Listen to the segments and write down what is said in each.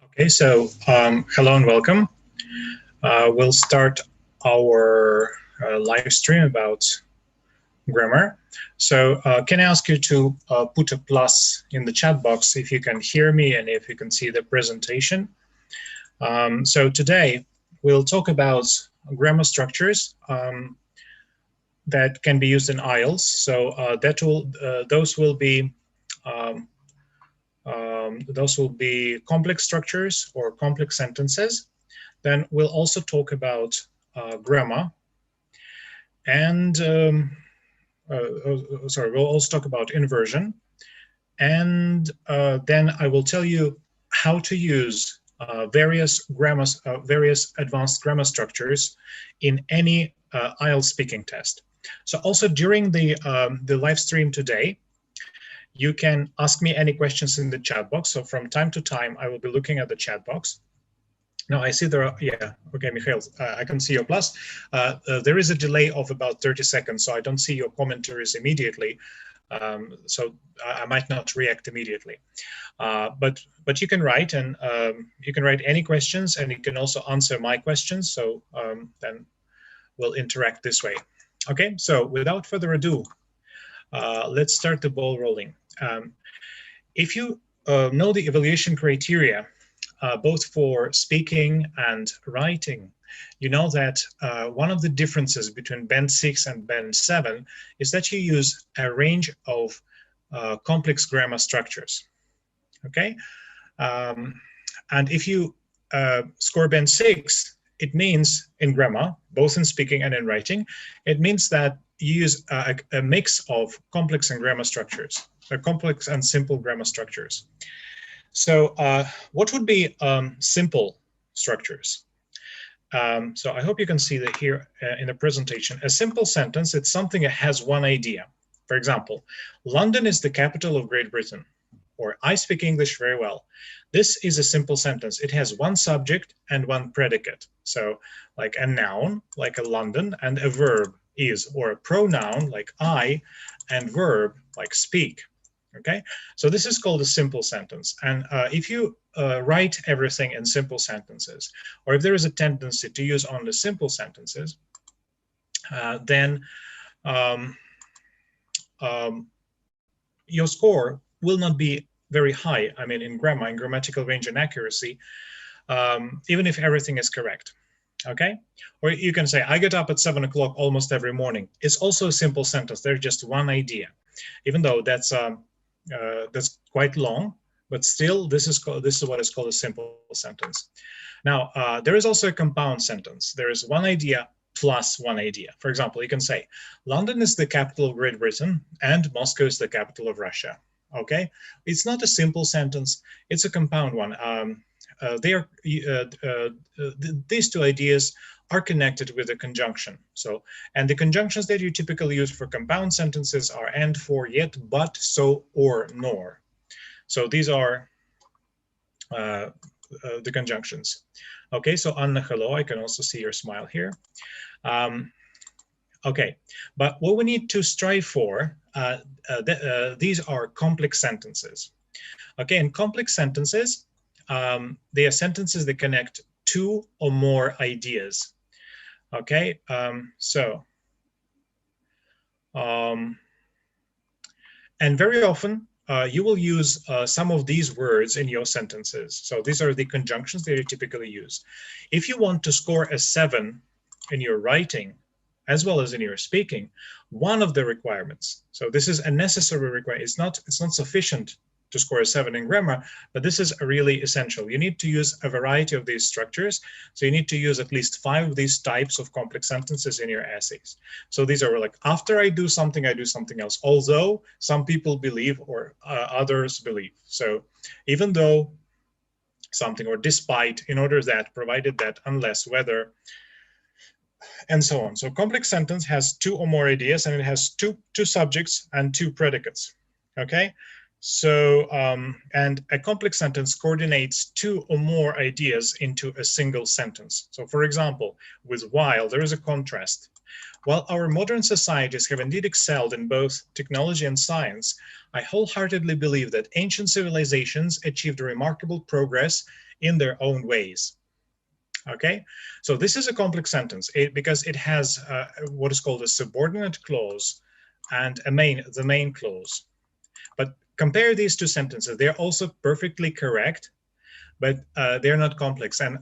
Okay, so hello and welcome. We'll start our live stream about grammar. So can I ask you to put a plus in the chat box if you can hear me and if you can see the presentation. So today we'll talk about grammar structures that can be used in IELTS. So those will be complex structures or complex sentences. Then we'll also talk about grammar, and we'll also talk about inversion, and then I will tell you how to use various advanced grammar structures in any IELTS speaking test. So also during the live stream today, you can ask me any questions in the chat box. So from time to time, I will be looking at the chat box. Now I see there are, yeah, okay, Mikhail, I can see your plus. There is a delay of about 30 seconds, so I don't see your commentaries immediately. So I might not react immediately. But you can write, and you can write any questions, and you can also answer my questions. So then we'll interact this way. Okay, so without further ado, let's start the ball rolling. If you know the evaluation criteria, both for speaking and writing, you know that one of the differences between Band 6 and Band 7 is that you use a range of complex grammar structures, okay? And if you score Band 6, it means in grammar, both in speaking and in writing, it means that you use a mix of complex and grammar structures, complex and simple grammar structures. So what would be simple structures? So I hope you can see that here in the presentation. A simple sentence, it's something that has one idea. For example, London is the capital of Great Britain, or I speak English very well. This is a simple sentence. It has one subject and one predicate. So like a noun, like a London, and a verb is, or a pronoun like I, and verb like speak. Okay, so this is called a simple sentence. And if you write everything in simple sentences, or if there is a tendency to use only simple sentences, then your score will not be very high. I mean, in grammar, in grammatical range and accuracy, even if everything is correct. Okay, or you can say, I get up at 7 o'clock almost every morning. It's also a simple sentence. There's just one idea, even though that's quite long, but still this is what is called a simple sentence. Now there is also a compound sentence. There is one idea plus one idea. For example, you can say London is the capital of Great Britain and Moscow is the capital of Russia. Okay, it's not a simple sentence, it's a compound one. These two ideas are connected with a conjunction. So, and the conjunctions that you typically use for compound sentences are and, for, yet, but, so, or, nor. So these are the conjunctions. Okay, so Anna, hello, I can also see your smile here. Okay, but what we need to strive for, these are complex sentences. Okay, and complex sentences, they are sentences that connect two or more ideas. Okay, and very often you will use some of these words in your sentences. So these are the conjunctions that you typically use. If you want to score a 7 in your writing, as well as in your speaking, one of the requirements, so this is a necessary requirement, it's not sufficient to score a 7 in grammar, but this is really essential. You need to use a variety of these structures. So you need to use at least 5 of these types of complex sentences in your essays. So these are like, after I do something else, although some people believe or others believe. So even though something, or despite, in order that, provided that, unless, whether, and so on. So complex sentence has 2 or more ideas, and it has two subjects and 2 predicates. Okay. So, and a complex sentence coordinates 2 or more ideas into a single sentence. So for example, with while, there is a contrast. While our modern societies have indeed excelled in both technology and science, I wholeheartedly believe that ancient civilizations achieved remarkable progress in their own ways. Okay, so this is a complex sentence because it has what is called a subordinate clause and the main clause. But compare these two sentences. They're also perfectly correct, but they're not complex. And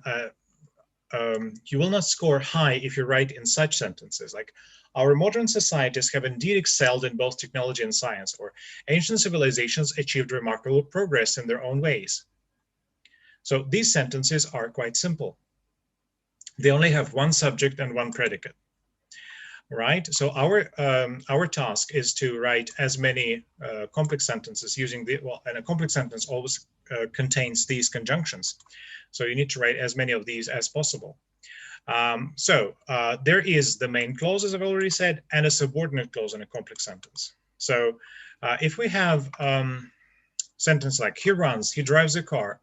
you will not score high if you write in such sentences like, our modern societies have indeed excelled in both technology and science, or ancient civilizations achieved remarkable progress in their own ways. So these sentences are quite simple. They only have one subject and one predicate, right? So our task is to write as many complex sentences using and a complex sentence always contains these conjunctions. So you need to write as many of these as possible. There is the main clause, as I've already said, and a subordinate clause in a complex sentence. So if we have sentence like, he runs, he drives a car,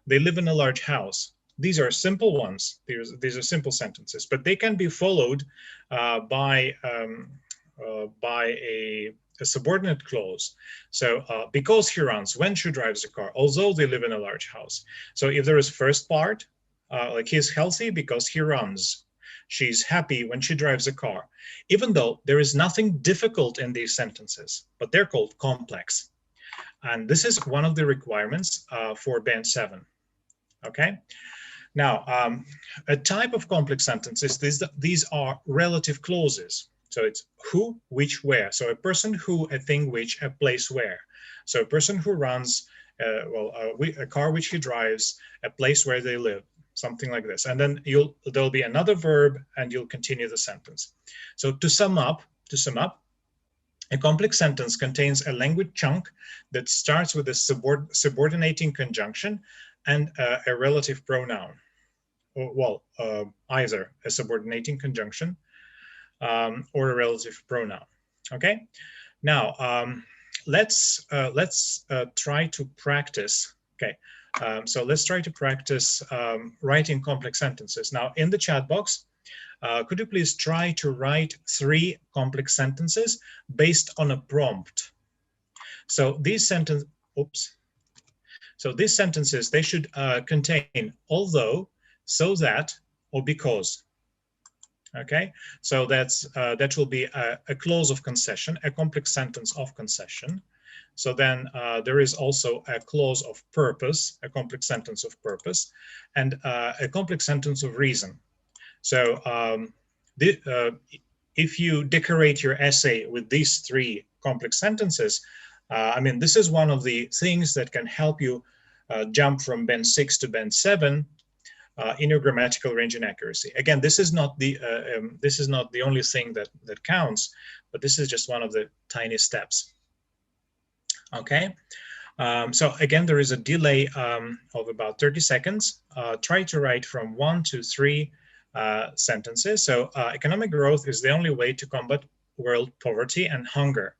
they live in a large house. These are simple ones. These are simple sentences, but they can be followed by a subordinate clause. So because he runs, when she drives a car, although they live in a large house. So if there is first part, like he's healthy because he runs, she's happy when she drives a car, even though there is nothing difficult in these sentences, but they're called complex. And this is one of the requirements for Band 7. Okay. Now, a type of complex sentences, these are relative clauses. So it's who, which, where. So a person who, a thing which, a place where. So a person who runs, a car which he drives, a place where they live, something like this. And then there'll be another verb and you'll continue the sentence. So to sum up, a complex sentence contains a language chunk that starts with a subordinating conjunction and a relative pronoun. Well, either a subordinating conjunction or a relative pronoun. Okay. Now let's try to practice. Okay. So let's try to practice writing complex sentences. Now, in the chat box, could you please try to write 3 complex sentences based on a prompt? So these sentences, So these sentences, they should contain although, so that, or because. Okay, so that will be a clause of concession, a complex sentence of concession. So then there is also a clause of purpose, a complex sentence of purpose, and a complex sentence of reason. So if you decorate your essay with these 3 complex sentences, I mean, this is one of the things that can help you jump from Band 6 to Band 7 in your grammatical range and accuracy. Again, this is not the only thing that counts, but this is just one of the tiny steps. Okay. So again, there is a delay of about 30 seconds. Try to write from 1 to 3 sentences. So economic growth is the only way to combat world poverty and hunger.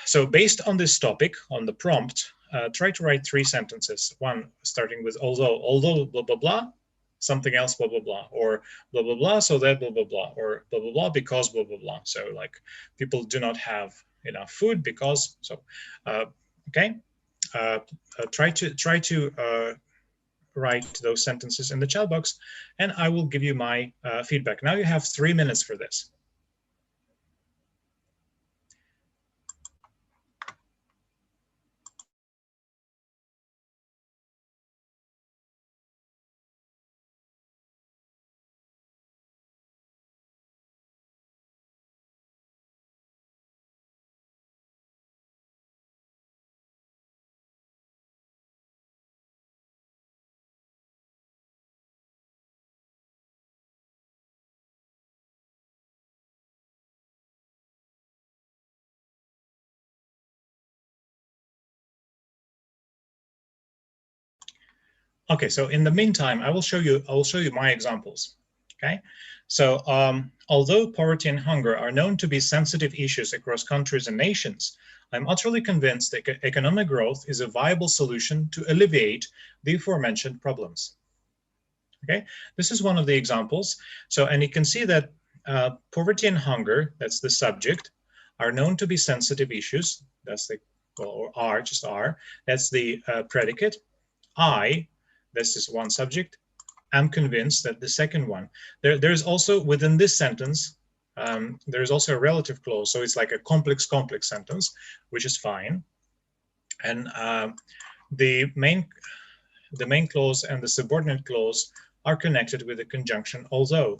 So based on this topic, on the prompt, try to write 3 sentences. One starting with although blah, blah, blah, something else, blah, blah, blah, or blah, blah, blah, so that blah, blah, blah, or blah, blah, blah, because blah, blah, blah. So like people do not have enough food because, so, okay. Try to write those sentences in the chat box and I will give you my feedback. Now you have 3 minutes for this. Okay, so in the meantime, I will show you my examples. Okay, so although poverty and hunger are known to be sensitive issues across countries and nations, I'm utterly convinced that economic growth is a viable solution to alleviate the aforementioned problems. Okay, this is one of the examples. So, and you can see that Poverty and hunger, that's the subject, are known to be sensitive issues. That's the, well, or are, just are. That's the predicate. I, that's just one subject. I'm convinced that the second one. There's also, within this sentence, there's also a relative clause. So it's like a complex sentence, which is fine. And the main clause and the subordinate clause are connected with the conjunction although,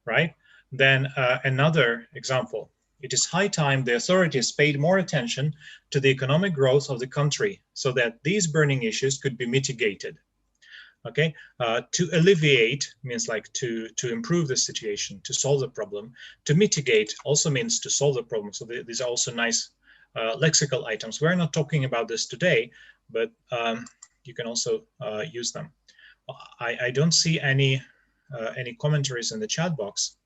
right? Then another example. It is high time the authorities paid more attention to the economic growth of the country so that these burning issues could be mitigated. Okay, to alleviate means like to improve the situation, to solve the problem. To mitigate also means to solve the problem. So these are also nice lexical items. We're not talking about this today, but you can also use them. I don't see any commentaries in the chat box.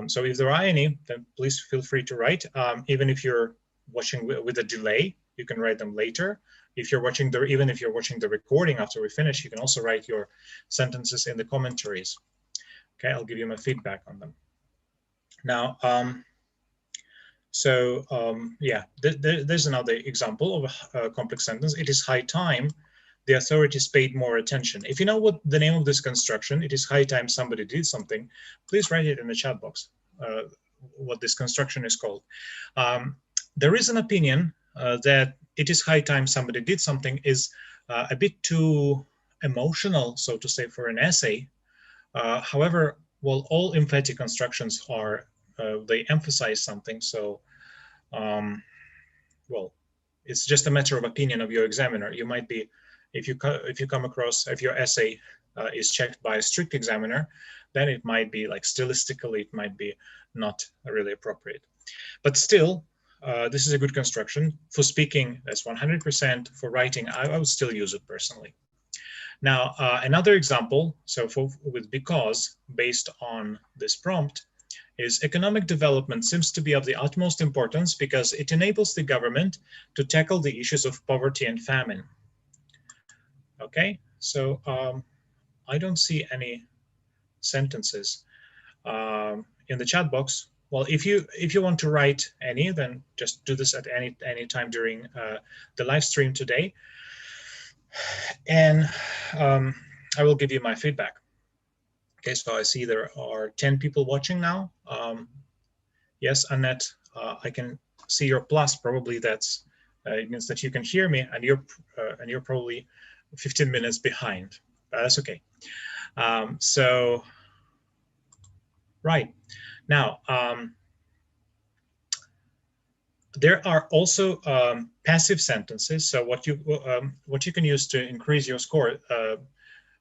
So if there are any, then please feel free to write. Even if you're watching with a delay, you can write them later. If you're watching even if you're watching the recording after we finish, you can also write your sentences in the commentaries. Okay, I'll give you my feedback on them. Now, yeah, there's another example of a complex sentence. It is high time the authorities paid more attention. If you know what the name of this construction, it is high time somebody did something, please write it in the chat box, what this construction is called. There is an opinion that it is high time somebody did something is a bit too emotional, so to say, for an essay. However, well, all emphatic constructions are, they emphasize something. So, well, it's just a matter of opinion of your examiner. You might be, if you come across, if your essay is checked by a strict examiner, then it might be like stylistically, it might be not really appropriate. But still, this is a good construction. For speaking, that's 100%. For writing, I would still use it personally. Now, another example, so with because, based on this prompt, is economic development seems to be of the utmost importance because it enables the government to tackle the issues of poverty and famine. Okay, so I don't see any sentences in the chat box. Well, if you want to write any, then just do this at any time during the live stream today, and I will give you my feedback. Okay, so I see there are 10 people watching now. Yes, Annette, I can see your plus. Probably that's it means that you can hear me, and you're probably 15 minutes behind. But that's okay. So right. Now, there are also passive sentences. So what you can use to increase your score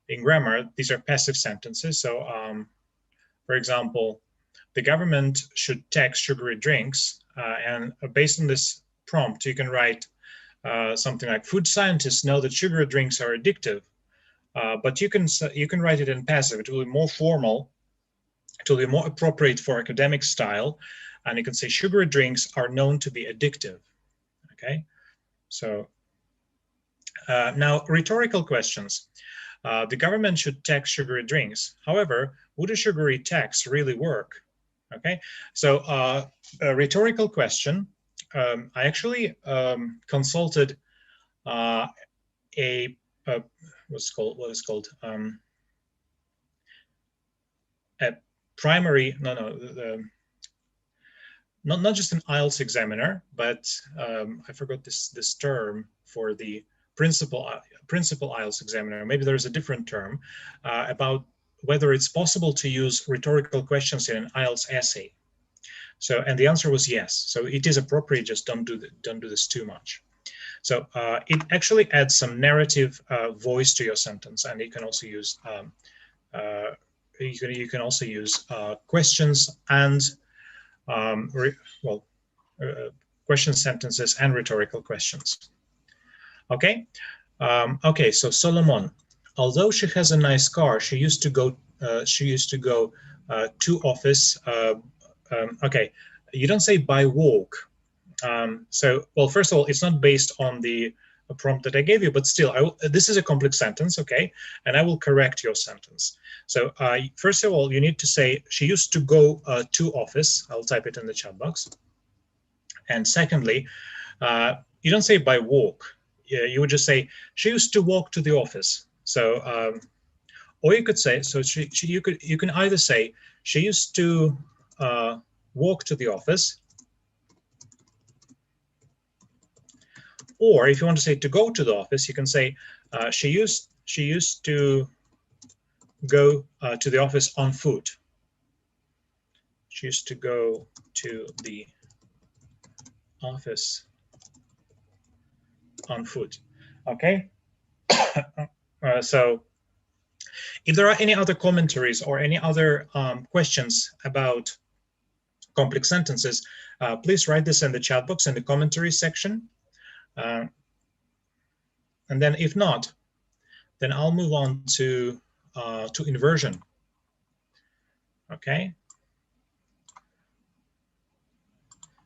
in grammar, these are passive sentences. So, for example, the government should tax sugary drinks, and based on this prompt, you can write something like, food scientists know that sugary drinks are addictive, but you can write it in passive. It will be more formal. It will be more appropriate for academic style, and you can say sugary drinks are known to be addictive. Okay, so now rhetorical questions. The government should tax sugary drinks. However, would a sugary tax really work? Okay, so a rhetorical question. I actually consulted what's called a primary, not just an IELTS examiner, but I forgot this term for the principal IELTS examiner. Maybe there's a different term about whether it's possible to use rhetorical questions in an IELTS essay. So, and the answer was yes. So it is appropriate. Just don't do this too much. So it actually adds some narrative voice to your sentence, and you can also use questions and question sentences and rhetorical questions. Okay. Okay. So Solomon, although she has a nice car, she used to go to office. Okay, you don't say by walk. So, well, first of all, it's not based on the prompt that I gave you, but still, this is a complex sentence, okay? And I will correct your sentence. So first of all, you need to say, she used to go to office. I'll type it in the chat box. And secondly, you don't say by walk. You would just say, she used to walk to the office. So, or you could say, so you can either say, she used to walk to the office, or if you want to say to go to the office, you can say she used to go to the office on foot. She used to go to the office on foot. Okay. So if there are any other commentaries or any other questions about complex sentences, please write this in the chat box in the commentary section. And then if not, then I'll move on to inversion. Okay.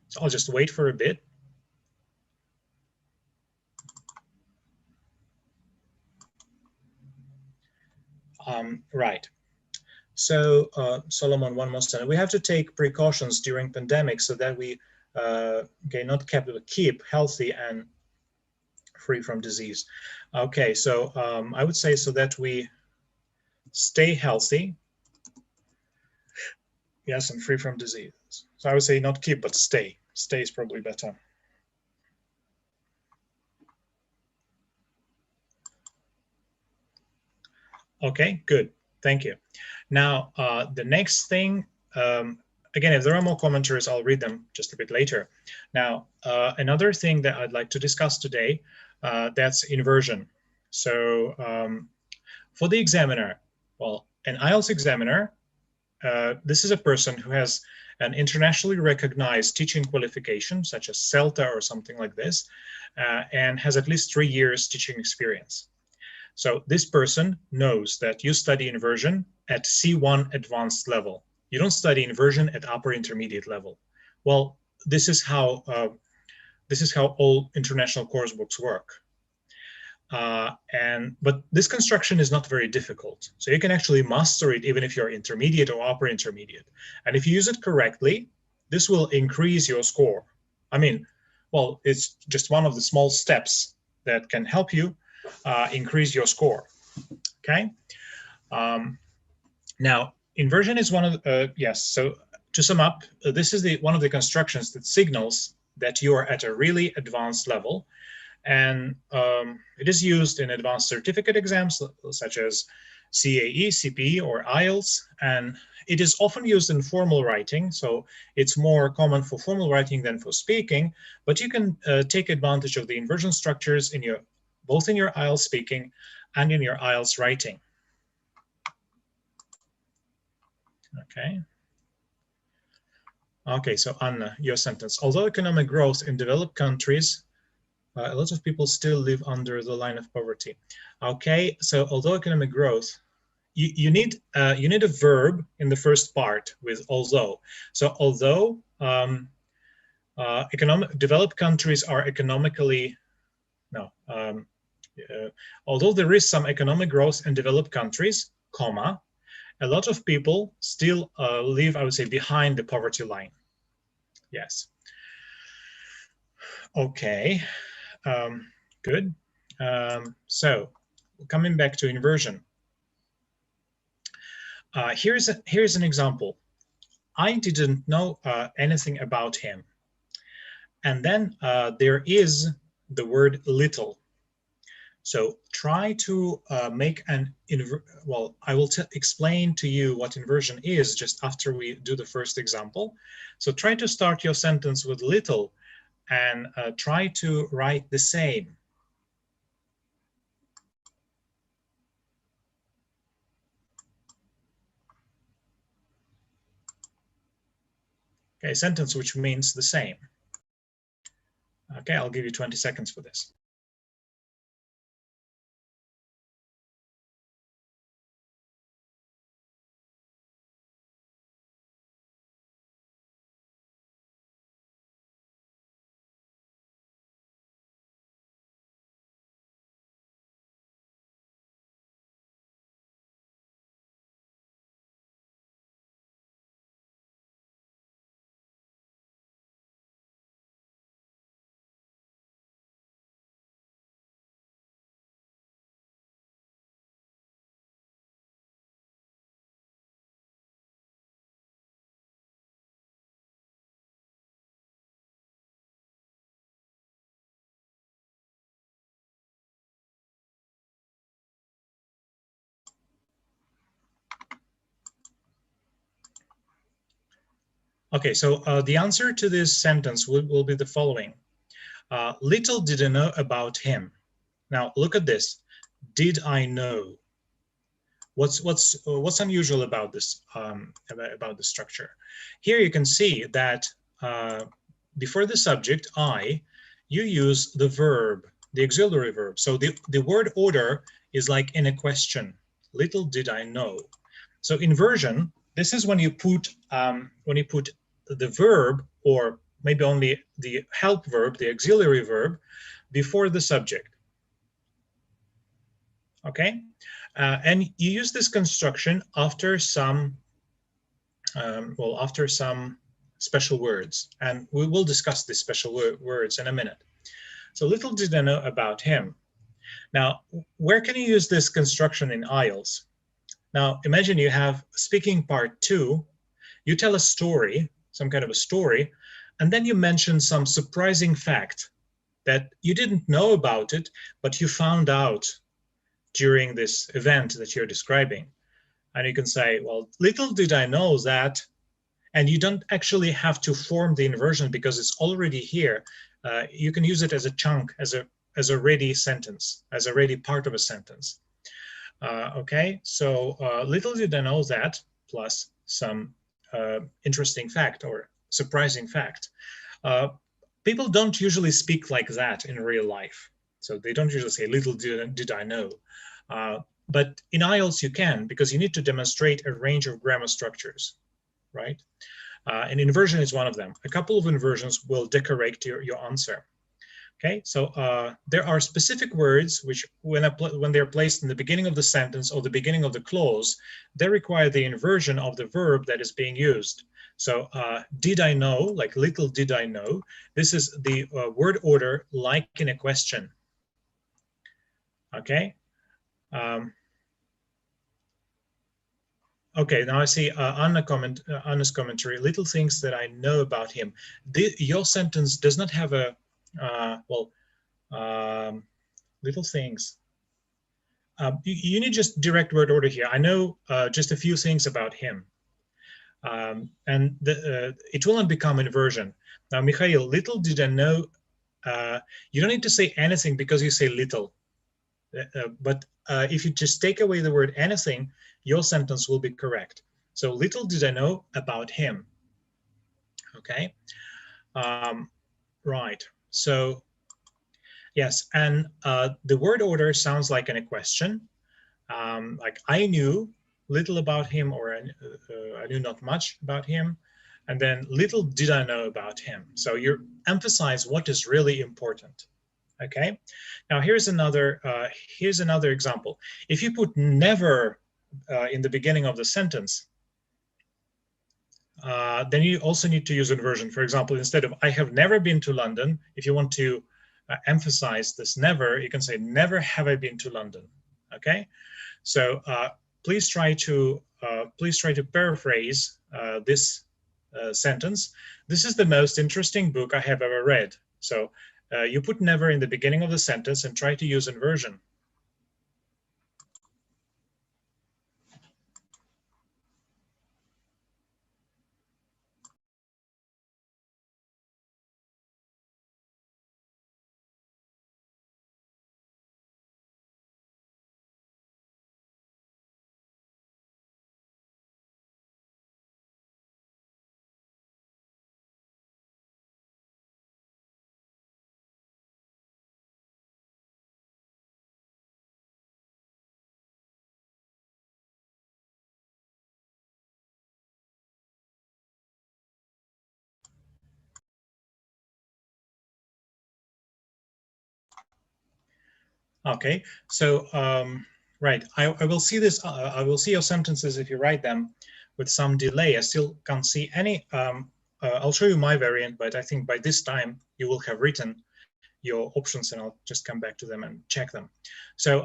So I'll just wait for a bit. Right. So Solomon, one more time. We have to take precautions during pandemic so that we keep healthy and free from disease. Okay, so I would say so that we stay healthy. Yes, and free from disease. So I would say not keep, but stay. Stay is probably better. Okay, good. Thank you. Now, the next thing, again, if there are more commentaries, I'll read them just a bit later. Now, another thing that I'd like to discuss today, that's inversion. So for the examiner, well, an IELTS examiner, this is a person who has an internationally recognized teaching qualification, such as CELTA or something like this, and has at least 3 years teaching experience. So this person knows that you study inversion at C1 advanced level. You don't study inversion at upper intermediate level. Well, this is how all international course books work. But this construction is not very difficult. So you can actually master it even if you're intermediate or upper intermediate. And if you use it correctly, this will increase your score. I mean, well, it's just one of the small steps that can help you increase your score. Okay. Now, inversion is one of yes. So to sum up, this is one of the constructions that signals that you are at a really advanced level, and it is used in advanced certificate exams such as CAE, CPE, or IELTS, and it is often used in formal writing. So it's more common for formal writing than for speaking, but you can take advantage of the inversion structures in both in your IELTS speaking and in your IELTS writing. Okay. Okay, so Anna, your sentence. Although economic growth in developed countries, a lot of people still live under the line of poverty. Okay, so although economic growth, you need a verb in the first part with although. So although developed countries are economically, no, although there is some economic growth in developed countries, comma, a lot of people still live, I would say, behind the poverty line. Yes. Okay, good. So coming back to inversion. Here's an example. I didn't know anything about him. And then there is the word little. So try to make well, I will explain to you what inversion is just after we do the first example. So try to start your sentence with little and try to write the same. Okay, sentence which means the same. Okay, I'll give you 20 seconds for this. Okay, so the answer to this sentence will be the following. Little did I know about him. Now look at this. Did I know? What's unusual about this about the structure? Here you can see that before the subject I, you use the verb, the auxiliary verb. So the word order is like in a question. Little did I know. So inversion, this is when you put the verb, or maybe only the help verb, the auxiliary verb, before the subject. Okay, and you use this construction after some after some special words, and we will discuss these special words in a minute. So little did I know about him. Now, where can you use this construction in IELTS? Now, imagine you have speaking part 2, you tell a story, some kind of a story, and then you mention some surprising fact that you didn't know about it, but you found out during this event that you're describing. And you can say, well, little did I know that, and you don't actually have to form the inversion because it's already here. You can use it as a chunk, as a ready sentence, as a ready part of a sentence. Okay, so little did I know that, plus some interesting fact or surprising fact. People don't usually speak like that in real life. So they don't usually say, little did I know. But in IELTS you can, because you need to demonstrate a range of grammar structures, right? And inversion is one of them. A couple of inversions will decorate your answer. Okay, so there are specific words which, when they're placed in the beginning of the sentence or the beginning of the clause, they require the inversion of the verb that is being used. So did I know, like little did I know, this is the word order like in a question. Okay. Okay, now I see Anna's commentary. Little things that I know about him. Your sentence does not have a little things. You need just direct word order here. I know just a few things about him. And it will not become inversion. Now, Mikhail, little did I know, you don't need to say anything because you say little. But if you just take away the word anything, your sentence will be correct. So little did I know about him. Okay. Right. So yes, and the word order sounds like in a question. Like I knew little about him, or I knew not much about him. And then little did I know about him. So you emphasize what is really important. Okay. Now here's another example. If you put never in the beginning of the sentence, then you also need to use inversion. For example, instead of I have never been to London, if you want to emphasize this never, you can say never have I been to London. Okay. So please try to paraphrase this sentence. This is the most interesting book I have ever read. So you put never in the beginning of the sentence and try to use inversion. Okay, so right, I will see this. I will see your sentences if you write them with some delay. I still can't see any. I'll show you my variant, but I think by this time you will have written your options, and I'll just come back to them and check them. So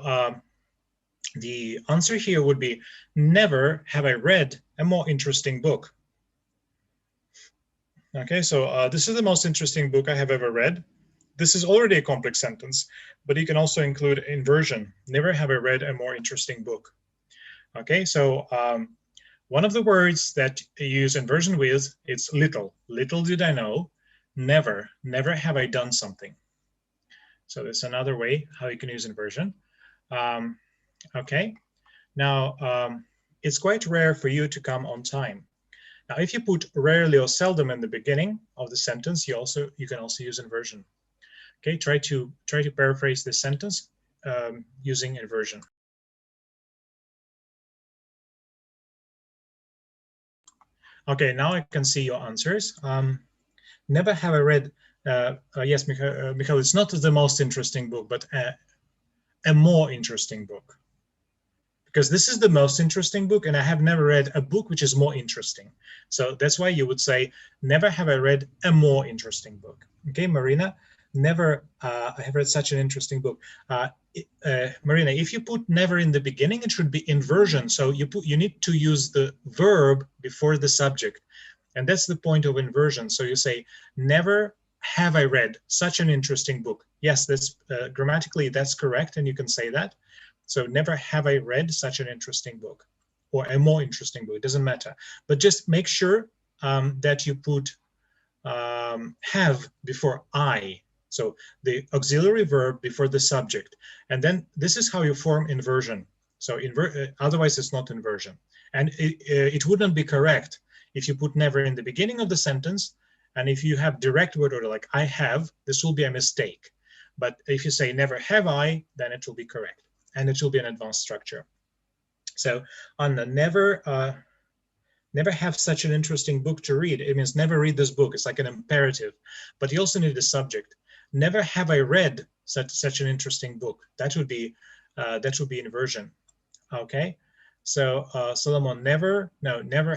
the answer here would be, never have I read a more interesting book. Okay, so this is the most interesting book I have ever read. This is already a complex sentence, but you can also include inversion. Never have I read a more interesting book. Okay, so One of the words that you use inversion with, it's little. Little did I know. Never. Never have I done something. So that's another way how you can use inversion. Okay. Now, it's quite rare for you to come on time. Now, if you put rarely or seldom in the beginning of the sentence, you can also use inversion. Okay, try to paraphrase this sentence using inversion. Okay, now I can see your answers. Never have I read. Yes, Mikhail, it's not the most interesting book, but a more interesting book. Because this is the most interesting book, and I have never read a book which is more interesting. So that's why you would say, never have I read a more interesting book. Okay, Marina, never I have read such an interesting book. Marina, if you put never in the beginning, it should be inversion. So you need to use the verb before the subject. And that's the point of inversion. So you say, never have I read such an interesting book. Yes, that's grammatically, that's correct, and you can say that. So never have I read such an interesting book, or a more interesting book, it doesn't matter. But just make sure that you put have before I. So the auxiliary verb before the subject. And then this is how you form inversion. So otherwise it's not inversion. And it wouldn't be correct if you put never in the beginning of the sentence, and if you have direct word order like I have, this will be a mistake. But if you say never have I, then it will be correct. And it will be an advanced structure. So on the never have such an interesting book to read, it means never read this book. It's like an imperative. But you also need the subject. Never have I read such an interesting book. That would be inversion. Okay. So Solomon, never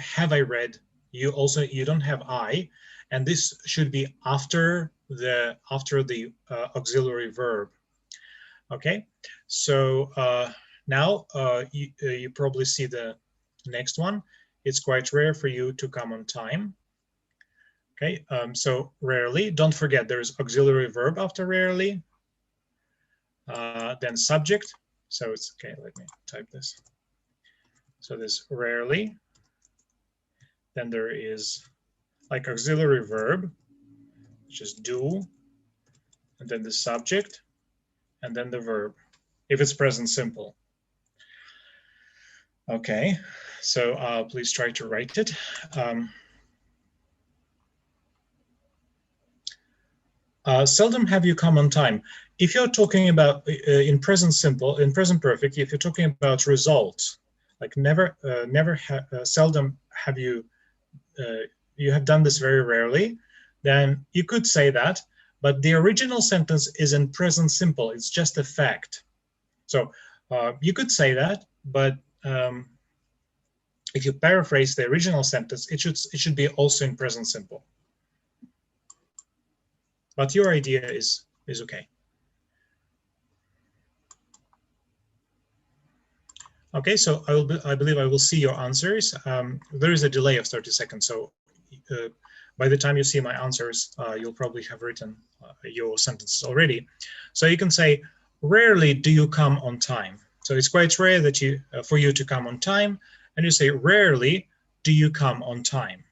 have I read. You don't have I, and this should be after the auxiliary verb. Okay, so now you probably see the next one. It's quite rare for you to come on time. Okay, so rarely, don't forget there's auxiliary verb after rarely, then subject. So it's okay, let me type this. So there's rarely, then there is like auxiliary verb, which is do, and then the subject, and then the verb, if it's present simple. Okay, so please try to write it. Seldom have you come on time. If you're talking about in present simple, in present perfect, if you're talking about results, like seldom have you, you have done this very rarely, then you could say that, but the original sentence is in present simple. It's just a fact. So you could say that, but if you paraphrase the original sentence, it should be also in present simple. But your idea is okay. Okay, so I believe I will see your answers. There is a delay of 30 seconds, so by the time you see my answers, you'll probably have written your sentences already. So you can say, rarely do you come on time. So it's quite rare that for you to come on time, and you say, rarely do you come on time.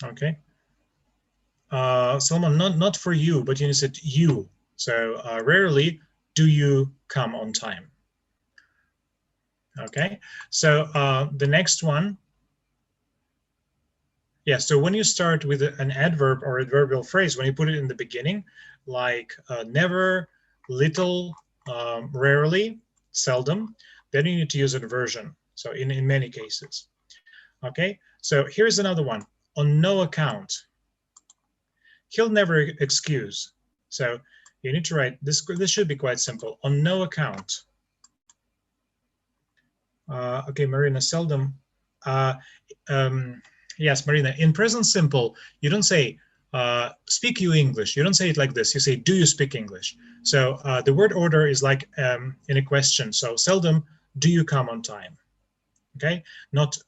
Okay. Solomon, not for you, but you said you. So rarely do you come on time. Okay, so the next one. Yeah, so when you start with an adverb or adverbial phrase, when you put it in the beginning, like never, little, rarely, seldom, then you need to use inversion. So in many cases. Okay, so here's another one. On no account. He'll never excuse. So you need to write this. This should be quite simple. On no account. Okay, Marina, seldom. Yes, Marina, in present simple, you don't say, speak you English. You don't say it like this. You say, do you speak English? So the word order is like in a question. So seldom, do you come on time? Okay, not,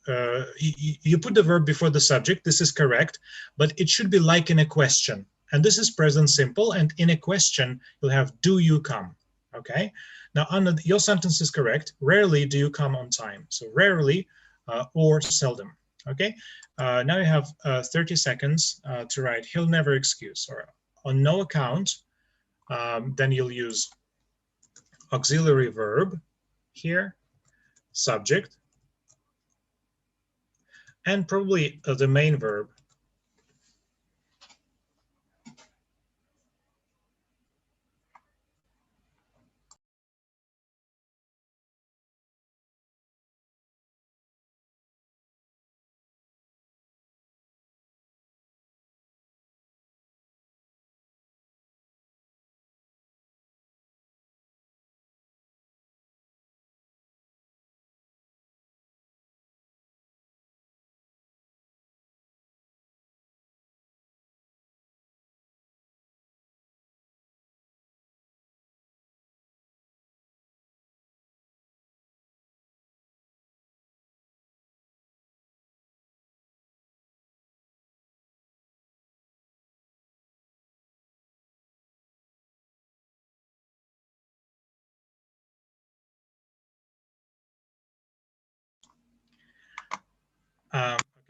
you put the verb before the subject. This is correct, but it should be like in a question. And this is present simple. And in a question, you'll have do you come? Okay. Now, Anna, your sentence is correct. Rarely do you come on time. So rarely or seldom. Okay. Now you have 30 seconds to write he'll never excuse, or on no account. Then you'll use auxiliary verb here, subject, and probably the main verb.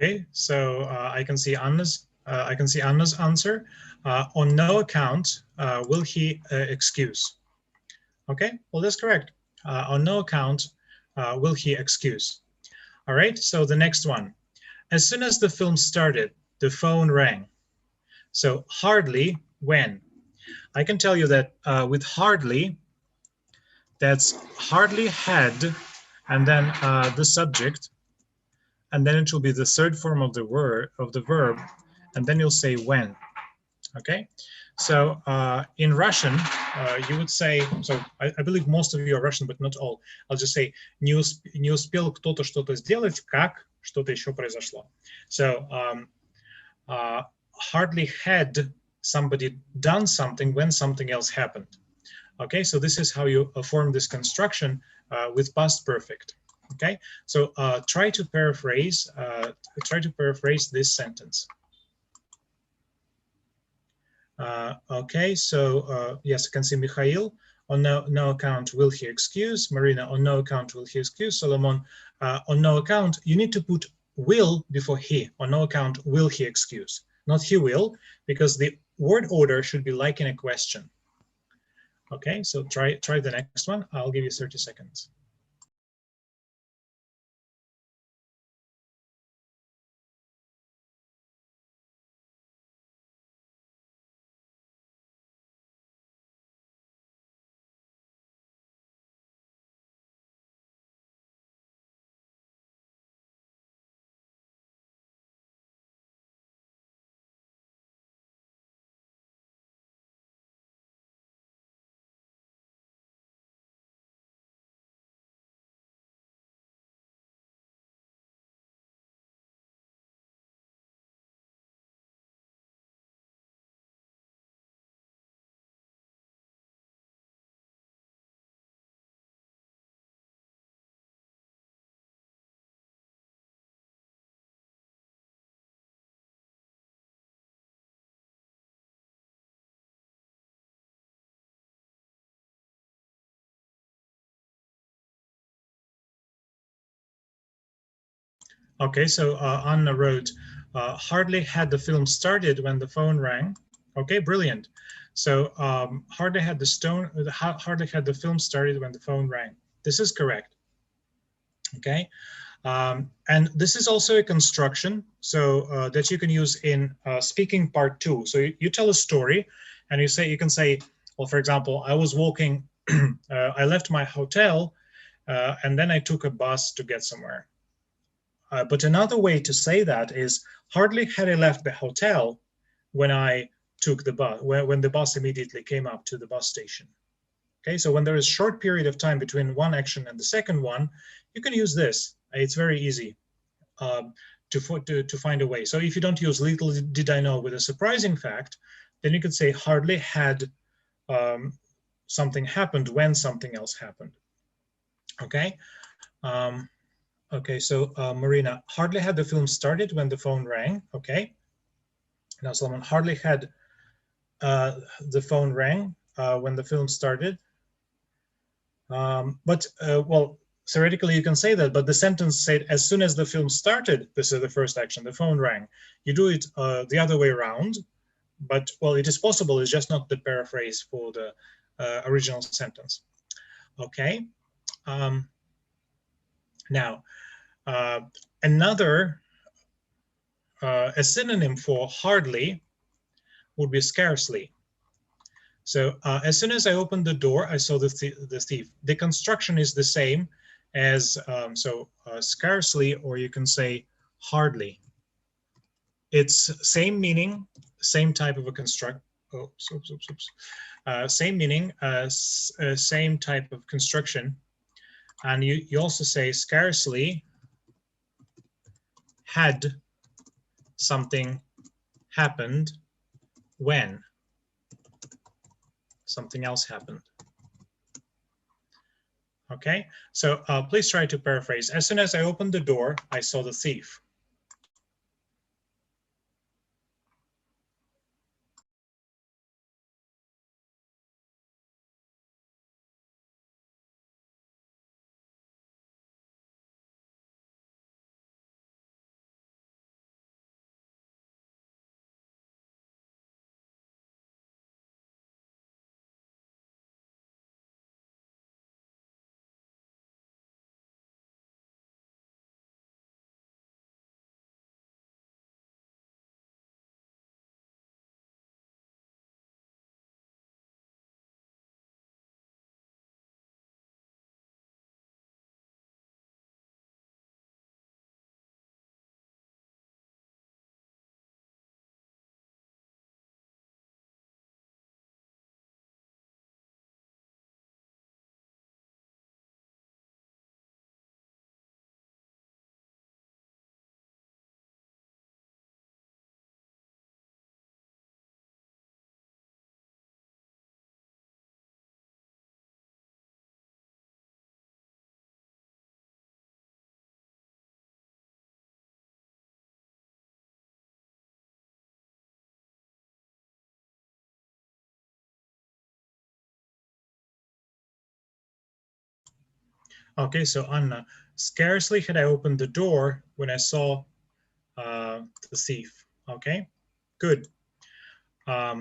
Okay, so I can see Anna's answer. On no account will he excuse. Okay, well, that's correct. On no account will he excuse. All right, so the next one. As soon as the film started, the phone rang. So hardly when. I can tell you that with hardly, that's hardly had, and then the subject, and then it will be the third form of the verb, and then you'll say when. Okay, so in Russian you would say, so I believe most of you are Russian, but not all. I'll just say не успел кто-то что-то сделать, как что-то еще произошло. So hardly had somebody done something when something else happened. Okay, so this is how you form this construction with past perfect. Okay, so try to paraphrase this sentence. Okay, so yes, I can see Mikhail. On no account will he excuse. Marina, on no account will he excuse. Solomon, on no account, you need to put will before he. On no account will he excuse. Not he will, because the word order should be like in a question. Okay, so try the next one. I'll give you 30 seconds. Okay, so Anna wrote, hardly had the film started when the phone rang. Okay, brilliant. So hardly had the film started when the phone rang. This is correct. Okay, and this is also a construction so that you can use in speaking part 2. So you tell a story, and you can say, well, for example, I was walking, I left my hotel, and then I took a bus to get somewhere. But another way to say that is hardly had I left the hotel when I took the bus, when the bus immediately came up to the bus station. Okay, so when there is a short period of time between one action and the second one, you can use this. It's very easy to find a way. So if you don't use little did I know with a surprising fact, then you could say hardly had something happened when something else happened. Okay. Okay, so Marina, hardly had the film started when the phone rang. Okay. Now, Solomon, hardly had the phone rang when the film started. Well, theoretically you can say that, but the sentence said, as soon as the film started, this is the first action, the phone rang. You do it the other way around, but, well, it is possible, it's just not the paraphrase for the original sentence. Okay. Now, another, a synonym for hardly would be scarcely. So as soon as I opened the door, I saw the thief. The construction is the same as, scarcely, or you can say hardly. It's same meaning, same type of a construct. Oh, same meaning, same type of construction. And you also say scarcely had something happened when something else happened. Okay, so please try to paraphrase. As soon as I opened the door, I saw the thief. Okay, so Anna, scarcely had I opened the door when I saw the thief. Okay, good.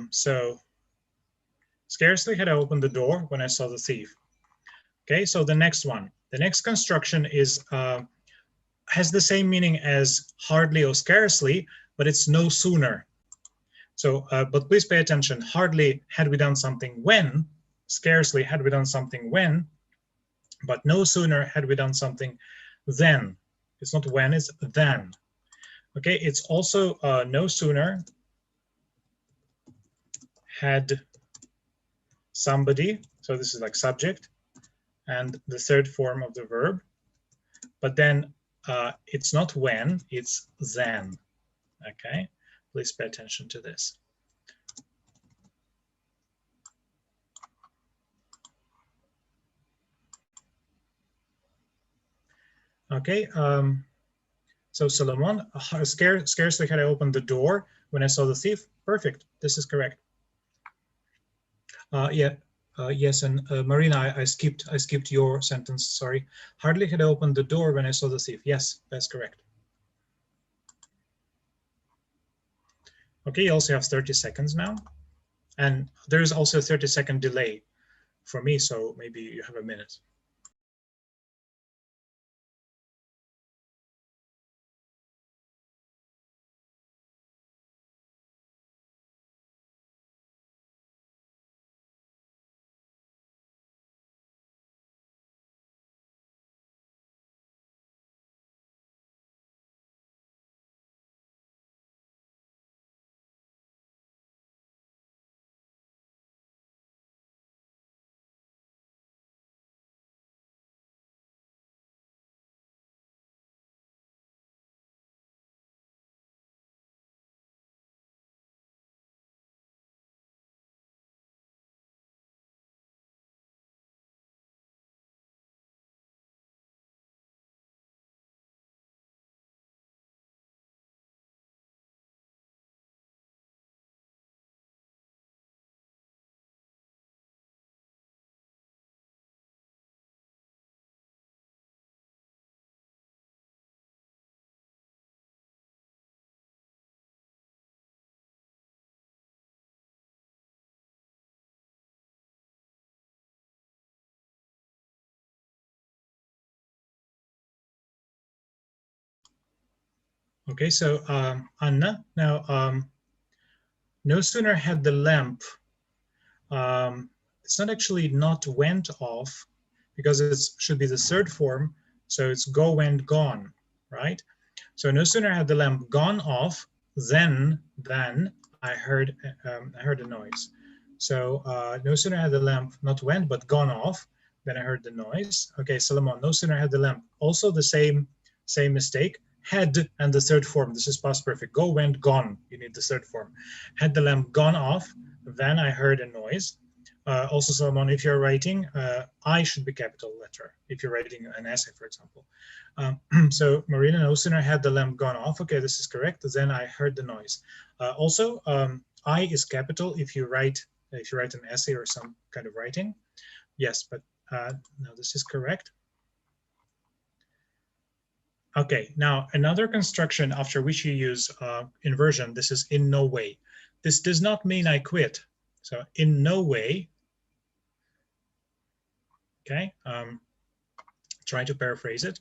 So scarcely had I opened the door when I saw the thief. Okay, so the next one. The next construction is has the same meaning as hardly or scarcely, but it's no sooner. So, but please pay attention. Hardly had we done something when, scarcely had we done something when, but no sooner had we done something then. It's not when, it's then. Okay, it's also no sooner had somebody, so this is like subject, and the third form of the verb, but then it's not when, it's then. Okay, please pay attention to this. Okay, so Solomon, scarcely had I opened the door when I saw the thief. Perfect, this is correct. Yeah, yes, and Marina, I skipped your sentence, sorry. Hardly had I opened the door when I saw the thief. Yes, that's correct. Okay, you also have 30 seconds now. And there is also a 30-second delay for me, so maybe you have a minute. Okay, so Anna, now no sooner had the lamp, it's not actually not went off because it should be the third form, so it's go went gone, right? So no sooner had the lamp gone off than I heard a noise. So no sooner had the lamp not went but gone off, then I heard the noise. Okay, Solomon, no sooner had the lamp, also the same mistake. Had and the third form. This is past perfect. Go went gone. You need the third form. Had the lamp gone off, then I heard a noise. Also, Solomon, if you're writing, I should be capital letter. If you're writing an essay, for example. So Marina, no sooner had the lamp gone off. Okay, this is correct. Then I heard the noise. Also, I is capital if you write an essay or some kind of writing. Yes, but no, this is correct. Okay, now another construction after which you use inversion. This is in no way. This does not mean I quit. So in no way. Okay, try to paraphrase it.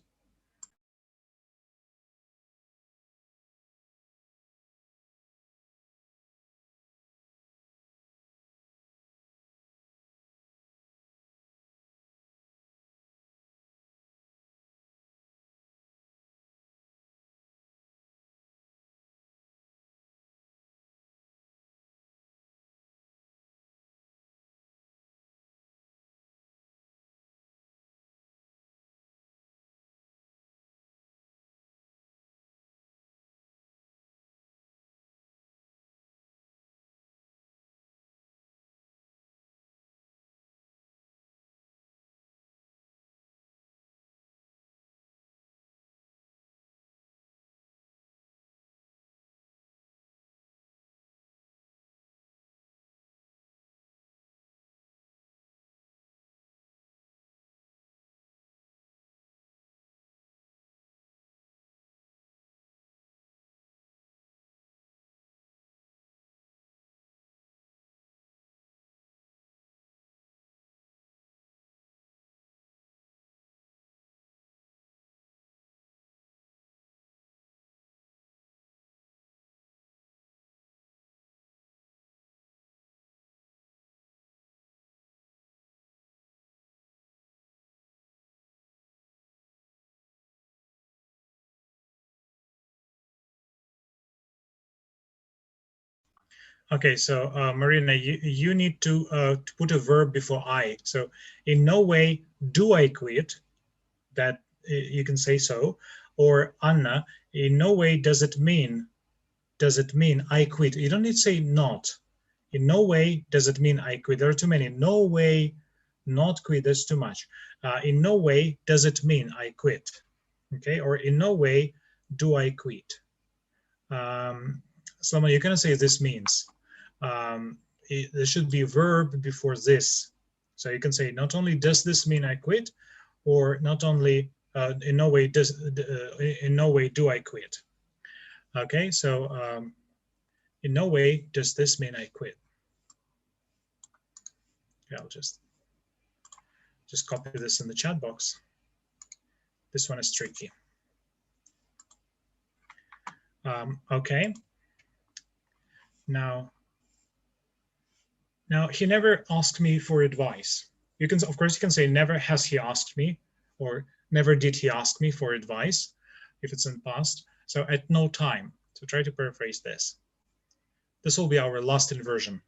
Okay, so Marina, you need to put a verb before I. So in no way do I quit, that you can say so. Or Anna, in no way does it mean I quit. You don't need to say not. In no way does it mean I quit. There are too many. No way not quit, that's too much. In no way does it mean I quit. Okay, or in no way do I quit. Slama, you cannot say this means. There should be a verb before this. So you can say not only does this mean I quit, or not only in no way do I quit. Okay, so in no way does this mean I quit. Yeah, I'll just copy this in the chat box. This one is tricky. Okay. Now he never asked me for advice. You can, of course, you can say never has he asked me, or never did he ask me for advice, if it's in past. So at no time. So try to paraphrase this. This will be our last inversion.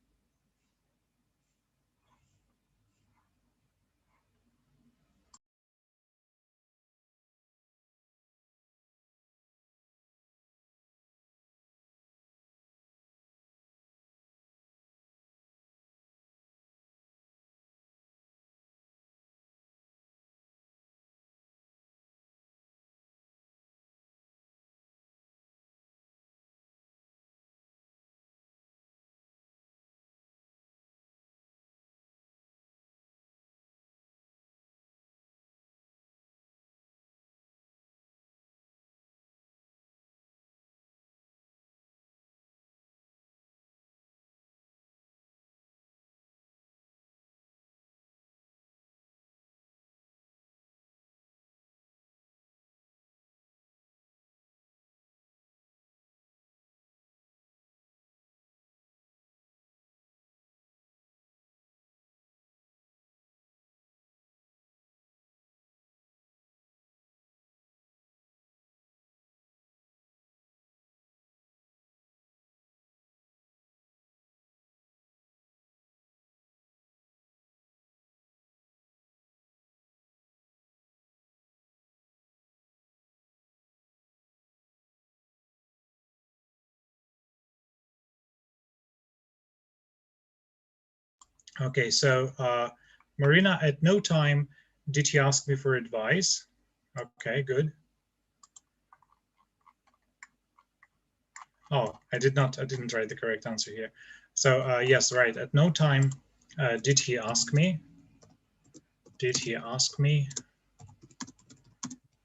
Okay, so Marina, at no time did he ask me for advice. Okay, good. Oh, I didn't write the correct answer here. So yes, right, at no time did he ask me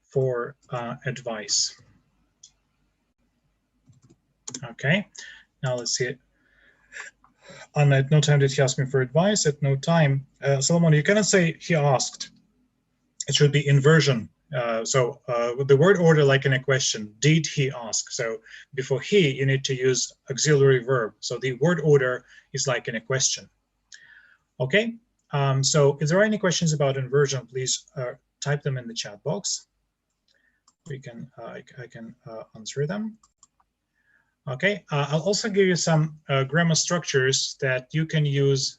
for advice. Okay, now let's see it. And at no time did he ask me for advice. At no time, Solomon, you cannot say he asked. It should be inversion. With the word order, like in a question, did he ask? So before he, you need to use auxiliary verb. So the word order is like in a question. Okay, so if there are any questions about inversion, please type them in the chat box. I can answer them. Okay, I'll also give you some grammar structures that you can use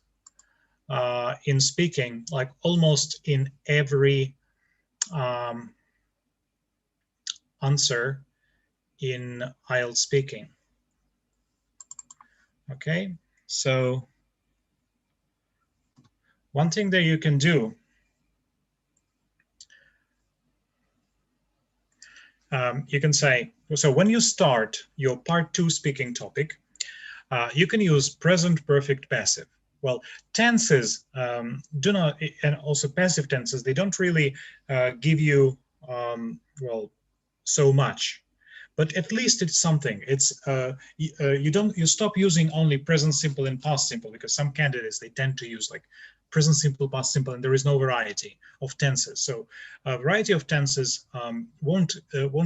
in speaking, like almost in every answer in IELTS Speaking. Okay, so one thing that you can do, you can say, so when you start your part 2 speaking topic, you can use present perfect passive. Well, tenses do not, and also passive tenses, they don't really give you, well, so much. But at least it's something. It's you stop using only present simple and past simple, because some candidates, they tend to use like present simple, past simple, and there is no variety of tenses. So a variety of tenses won't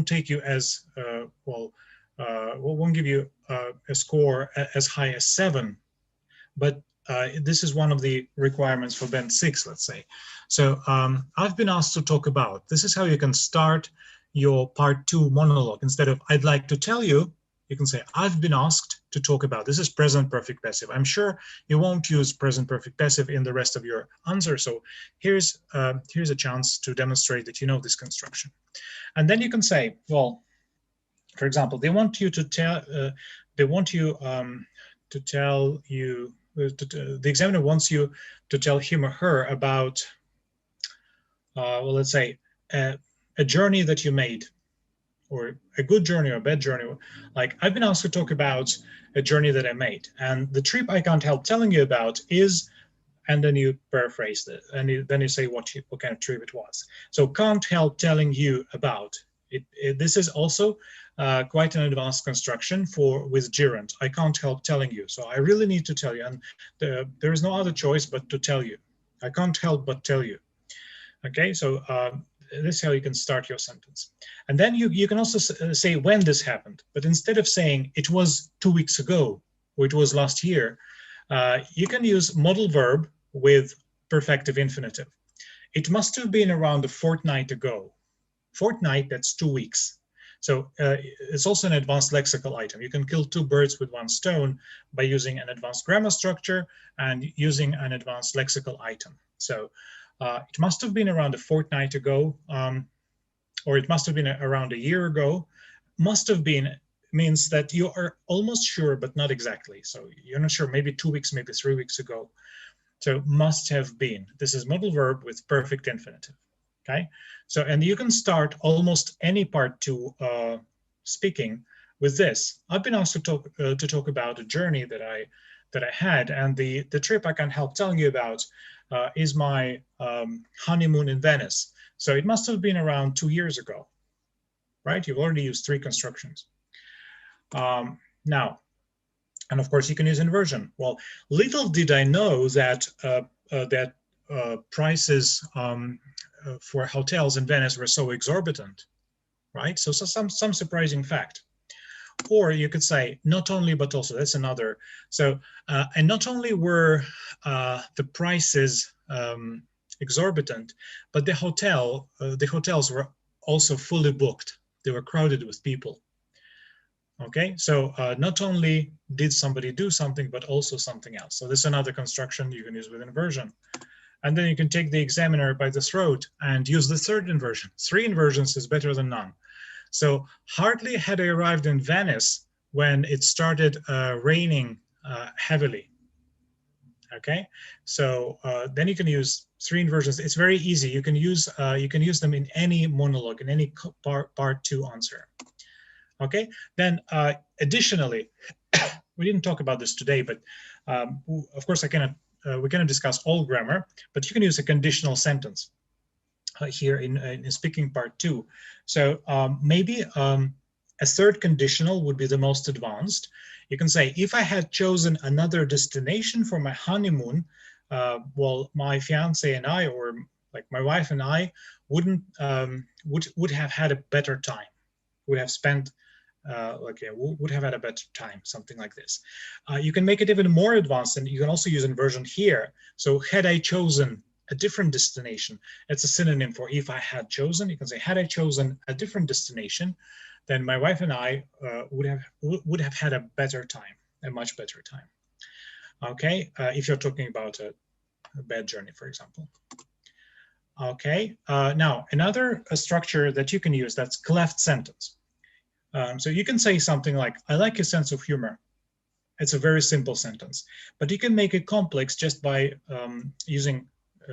take you as won't give you a score as high as 7, but this is one of the requirements for Band 6, let's say. So I've been asked to talk about. This is how you can start your part 2 monologue. Instead of I'd like to tell you, you can say I've been asked to talk about. This is present perfect passive. I'm sure you won't use present perfect passive in the rest of your answer. So here's a chance to demonstrate that you know this construction. And then you can say, well, for example, they want you to tell, the examiner wants you to tell him or her about, well, let's say a journey that you made, or a good journey or a bad journey. Like, I've been asked to talk about a journey that I made, and the trip I can't help telling you about is, and then you paraphrase it, and then you say what kind of trip it was. So can't help telling you about it. This is also quite an advanced construction with gerund. I can't help telling you. So I really need to tell you, and there is no other choice but to tell you. I can't help but tell you. Okay, so this is how you can start your sentence. And then you can also say when this happened, but instead of saying it was 2 weeks ago or it was last year, you can use modal verb with perfective infinitive. It must have been around a fortnight ago. Fortnight, that's 2 weeks. So it's also an advanced lexical item. You can kill 2 birds with 1 stone by using an advanced grammar structure and using an advanced lexical item. So it must have been around a fortnight ago, or it must have been around a year ago. Must have been means that you are almost sure, but not exactly. So you're not sure, maybe 2 weeks, maybe 3 weeks ago. So must have been. This is modal verb with perfect infinitive. Okay, so and you can start almost any part 2 speaking with this. I've been asked to talk about a journey that I had, and the trip I can't help telling you about is my honeymoon in Venice. So it must have been around 2 years ago, right? You've already used 3 constructions. Now, and of course you can use inversion. Well, little did I know that prices for hotels in Venice were so exorbitant, right? So some surprising fact. Or you could say not only, but also. That's another. So and not only were the prices exorbitant, but the hotels were also fully booked. They were crowded with people. Okay, so not only did somebody do something, but also something else. So this is another construction you can use with inversion. And then you can take the examiner by the throat and use the 3rd inversion. 3 inversions is better than none. So hardly had I arrived in Venice when it started raining heavily. Okay, so then you can use 3 inversions. It's very easy. You can use them in any monologue, in any part 2 answer. Okay, then additionally, we didn't talk about this today, but of course we cannot discuss all grammar, but you can use a conditional sentence here in speaking part 2. So maybe a third conditional would be the most advanced. You can say, if I had chosen another destination for my honeymoon, well, my fiance and I, or like my wife and I, would have had a better time. Would have spent would have had a better time, something like this. You can make it even more advanced, and you can also use inversion here. So had I chosen a different destination, it's a synonym for if I had chosen. You can say, had I chosen a different destination, then my wife and I would have had a better time, a much better time. Okay, if you're talking about a bad journey, for example. Okay, now another structure that you can use, that's cleft sentence. So you can say something like, I like his sense of humor. It's a very simple sentence, but you can make it complex just by using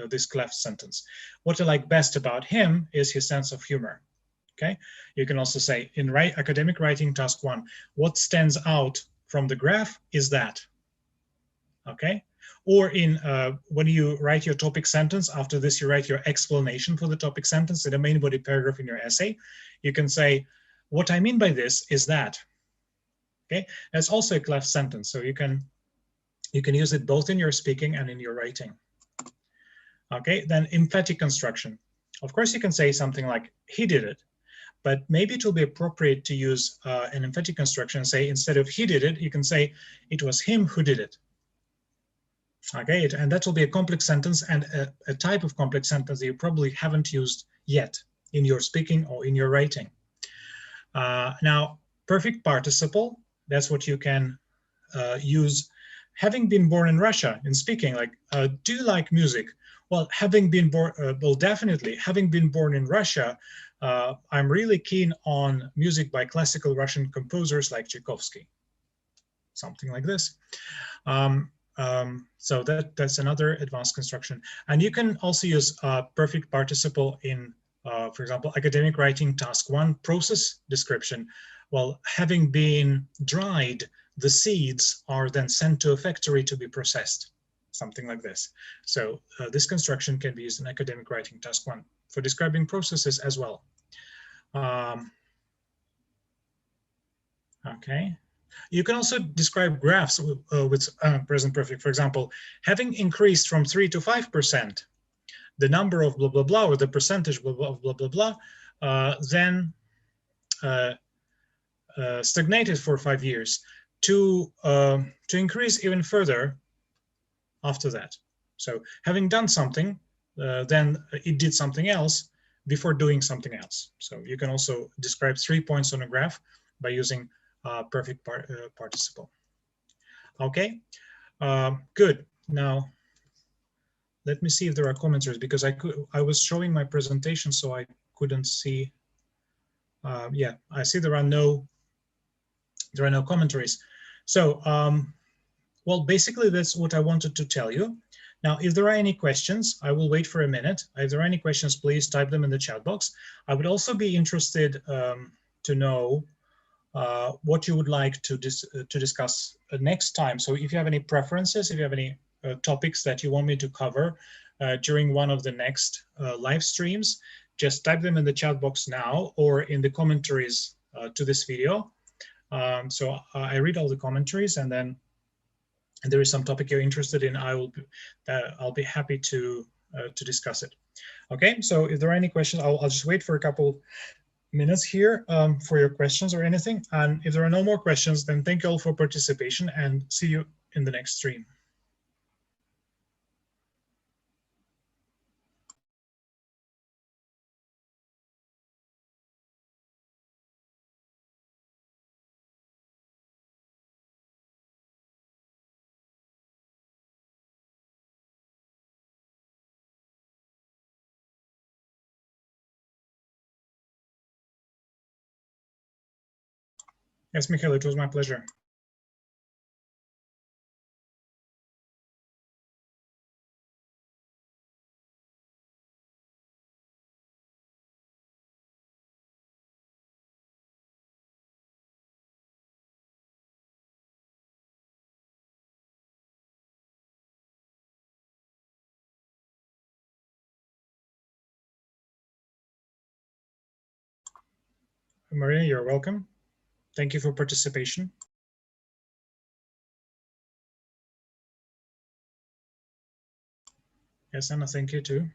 this cleft sentence. What I like best about him is his sense of humor. Okay, you can also say in academic writing task 1, what stands out from the graph is that. Okay, or in when you write your topic sentence, after this you write your explanation for the topic sentence in the main body paragraph in your essay. You can say, what I mean by this is that. Okay, that's also a cleft sentence, so you can use it both in your speaking and in your writing. Okay, then emphatic construction. Of course, you can say something like, he did it, but maybe it will be appropriate to use an emphatic construction and say, instead of he did it, you can say, it was him who did it. Okay, and that will be a complex sentence, and a type of complex sentence that you probably haven't used yet in your speaking or in your writing. Now, perfect participle, that's what you can use. Having been born in Russia, in speaking, like, do you like music? Well, having been born, well, definitely, having been born in Russia, I'm really keen on music by classical Russian composers like Tchaikovsky. Something like this. So that's another advanced construction. And you can also use perfect participle in, for example, academic writing task 1, process description. Well, having been dried, the seeds are then sent to a factory to be processed, something like this. So this construction can be used in academic writing task 1 for describing processes as well. Okay. You can also describe graphs with present perfect. For example, having increased from 3 to 5%, the number of blah, blah, blah, or the percentage blah, blah, blah, blah, blah, then stagnated for 5 years to increase even further after that. So having done something, then it did something else before doing something else. So you can also describe 3 points on a graph by using perfect participle. Okay, good. Now, let me see if there are commentaries, because I was showing my presentation, so I couldn't see. Yeah, I see there are no commentaries. So, well, basically that's what I wanted to tell you. Now, if there are any questions, I will wait for a minute. If there are any questions, please type them in the chat box. I would also be interested to know what you would like to discuss next time. So if you have any preferences, if you have any topics that you want me to cover during one of the next live streams, just type them in the chat box now or in the commentaries to this video. So I read all the commentaries, and then there is some topic you're interested in, I'll be happy to discuss it. Okay, so if there are any questions, I'll just wait for a couple minutes here for your questions or anything. And if there are no more questions, then thank you all for participation, and see you in the next stream. Yes, Mikhail, it was my pleasure. Maria, you're welcome. Thank you for participation. Yes, Anna, thank you too.